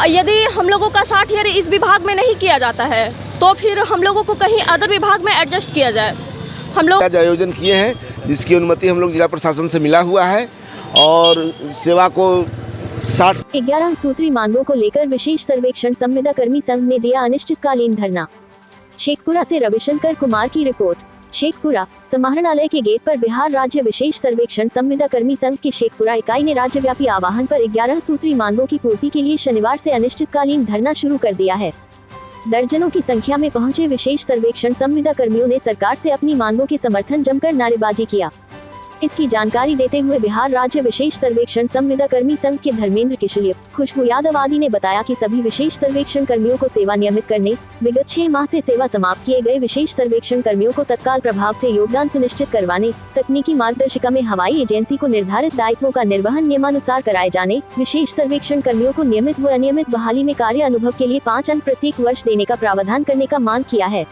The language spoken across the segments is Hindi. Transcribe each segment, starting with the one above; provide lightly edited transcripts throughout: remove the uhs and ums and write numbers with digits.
यदि हम लोगों का 60 ईयर इस विभाग में नहीं किया जाता है तो फिर हम लोगों को कहीं अदर विभाग में एडजस्ट किया जाए। हम लोग आज आयोजन किए हैं जिसकी अनुमति हम लोग जिला प्रशासन से मिला हुआ है और सेवा को 11 सूत्री मांगों को लेकर विशेष सर्वेक्षण संविदा कर्मी संघ ने दिया अनिश्चितकालीन धरना। शेखपुरा से रविशंकर कुमार की रिपोर्ट। शेखपुरा समाहरणालय के गेट पर बिहार राज्य विशेष सर्वेक्षण संविदा कर्मी संघ की शेखपुरा इकाई ने राज्यव्यापी आह्वान पर 11 सूत्री मांगों की पूर्ति के लिए शनिवार से अनिश्चितकालीन धरना शुरू कर दिया है। दर्जनों की संख्या में पहुंचे विशेष सर्वेक्षण संविदा कर्मियों ने सरकार से अपनी मांगों के समर्थन जमकर नारेबाजी किया। इसकी जानकारी देते हुए बिहार राज्य विशेष सर्वेक्षण संविदा कर्मी संघ के धर्मेंद्र किशलिय, खुशबू यादव आदि ने बताया कि सभी विशेष सर्वेक्षण कर्मियों को सेवा नियमित करने, विगत 6 माह से सेवा समाप्त किए गए विशेष सर्वेक्षण कर्मियों को तत्काल प्रभाव से योगदान सुनिश्चित करवाने, तकनीकी मार्गदर्शिका में हवाई एजेंसी को निर्धारित दायित्वों का निर्वहन नियमानुसार कराए जाने, विशेष सर्वेक्षण कर्मियों को नियमित व अनियमित बहाली में कार्य अनुभव के लिए 5 अंक प्रत्येक वर्ष देने का प्रावधान करने का मांग किया है।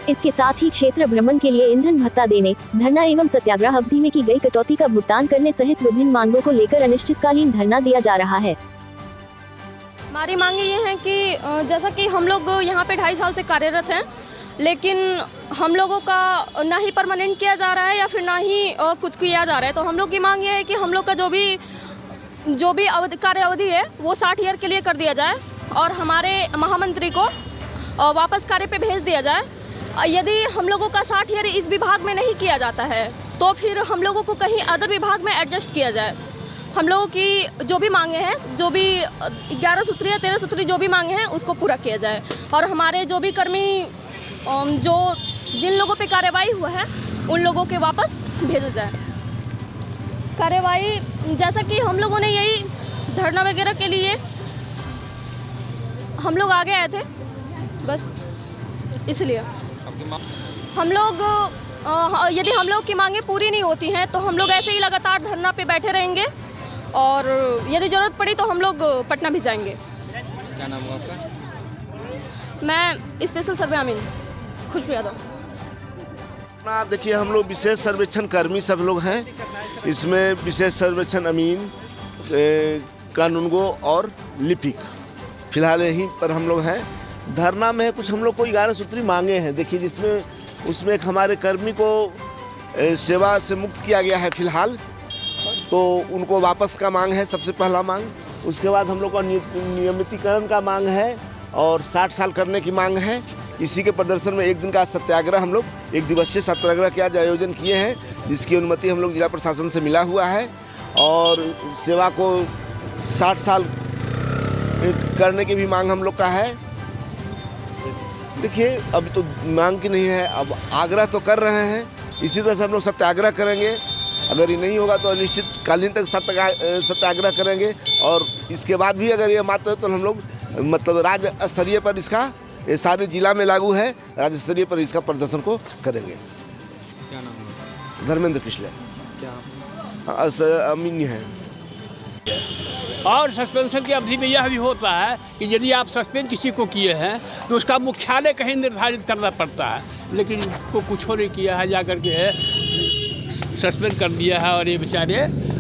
इसके साथ ही क्षेत्र भ्रमण के लिए ईंधन भत्ता देने, धरना एवं सत्याग्रह अवधि में की गई कटौती का भुगतान करने सहित विभिन्न मांगों को लेकर अनिश्चितकालीन धरना दिया जा रहा है। हमारी मांगे ये हैं कि जैसा कि हम लोग यहाँ पे 2.5 साल से कार्यरत हैं, लेकिन हम लोगों का ना ही परमानेंट किया जा रहा है या फिर ना ही कुछ किया जा रहा है। तो हम लोग की मांग ये है कि हम लोग का जो भी कार्य अवधि है वो 60 ईयर के लिए कर दिया जाए और हमारे महामंत्री को वापस कार्य पे भेज दिया जाए। यदि हम लोगों का 60 ईयर इस विभाग में नहीं किया जाता है तो फिर हम लोगों को कहीं अदर विभाग में एडजस्ट किया जाए। हम लोगों की जो भी मांगे हैं, जो भी 11 सूत्री या 13 सूत्री जो भी मांगे हैं उसको पूरा किया जाए और हमारे जो भी कर्मी जिन लोगों पे कार्रवाई हुआ है उन लोगों के वापस भेजा जाए। कार्रवाई जैसा कि हम लोगों ने यही धरना वगैरह के लिए हम लोग आगे आए थे, बस इसलिए हम लोग यदि हम लोग की मांगें पूरी नहीं होती हैं तो हम लोग ऐसे ही लगातार धरना पे बैठे रहेंगे और यदि ज़रूरत पड़ी तो हम लोग पटना भी जाएंगे। क्या नाम है आपका? मैं स्पेशल सर्वे अमीन खुशबू यादव। देखिए हम लोग विशेष सर्वेक्षण कर्मी सब लोग हैं, इसमें विशेष सर्वेक्षण अमीन, कानूनगो और लिपिक फिलहाल यहीं पर हम लोग हैं। धरना में कुछ हम लोग को 11 सूत्री मांगे हैं, देखिए जिसमें उसमें एक हमारे कर्मी को सेवा से मुक्त किया गया है फिलहाल, तो उनको वापस का मांग है सबसे पहला मांग। उसके बाद हम लोग का नियमितीकरण का मांग है और 60 साल करने की मांग है। इसी के प्रदर्शन में एक दिन का सत्याग्रह, हम लोग 1 दिवसीय सत्याग्रह के आज आयोजन किए हैं जिसकी अनुमति हम लोग जिला प्रशासन से मिला हुआ है और सेवा को 60 साल करने की भी मांग हम लोग का है। देखिए अभी तो मांग की नहीं है, अब आग्रह तो कर रहे हैं, इसी तरह से हम लोग सत्याग्रह करेंगे। अगर ये नहीं होगा तो अनिश्चितकालीन तक सत्याग्रह करेंगे और इसके बाद भी अगर ये मात्र तो हम लोग मतलब राज्य स्तरीय पर इसका ये सारे जिला में लागू है, राज्य स्तरीय पर इसका प्रदर्शन को करेंगे। क्या नाम है? धर्मेंद्र किशलिय। क्या अमीन है। और सस्पेंशन की अवधि में यह भी होता है कि यदि आप सस्पेंड किसी को किए हैं तो उसका मुख्यालय कहीं निर्धारित करना पड़ता है, लेकिन उसको कुछ नहीं किया है, जा कर के सस्पेंड कर दिया है और ये बेचारे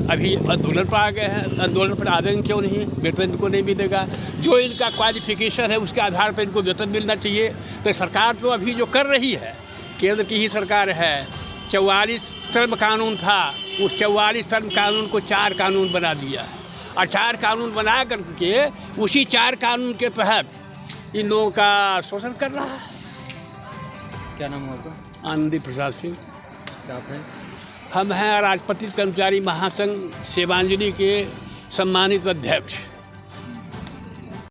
अभी आंदोलन पर आ गए हैं। आंदोलन पर आ रहे क्यों नहीं? वेतन इनको नहीं मिलेगा, जो इनका क्वालिफिकेशन है उसके आधार पर इनको वेतन मिलना चाहिए। तो सरकार तो अभी जो कर रही है, केंद्र की ही सरकार है, 44 श्रम कानून था, उस 44 श्रम कानून को 4 कानून बना दिया है और 4 कानून बना करके उसी 4 कानून के तहत इन लोगों का शोषण कर रहा है। क्या नाम है आपका? आनंदी प्रसाद सिंह। क्या आप हैं? हम हैं राजपत्रित कर्मचारी महासंघ सेवांजलि के सम्मानित अध्यक्ष।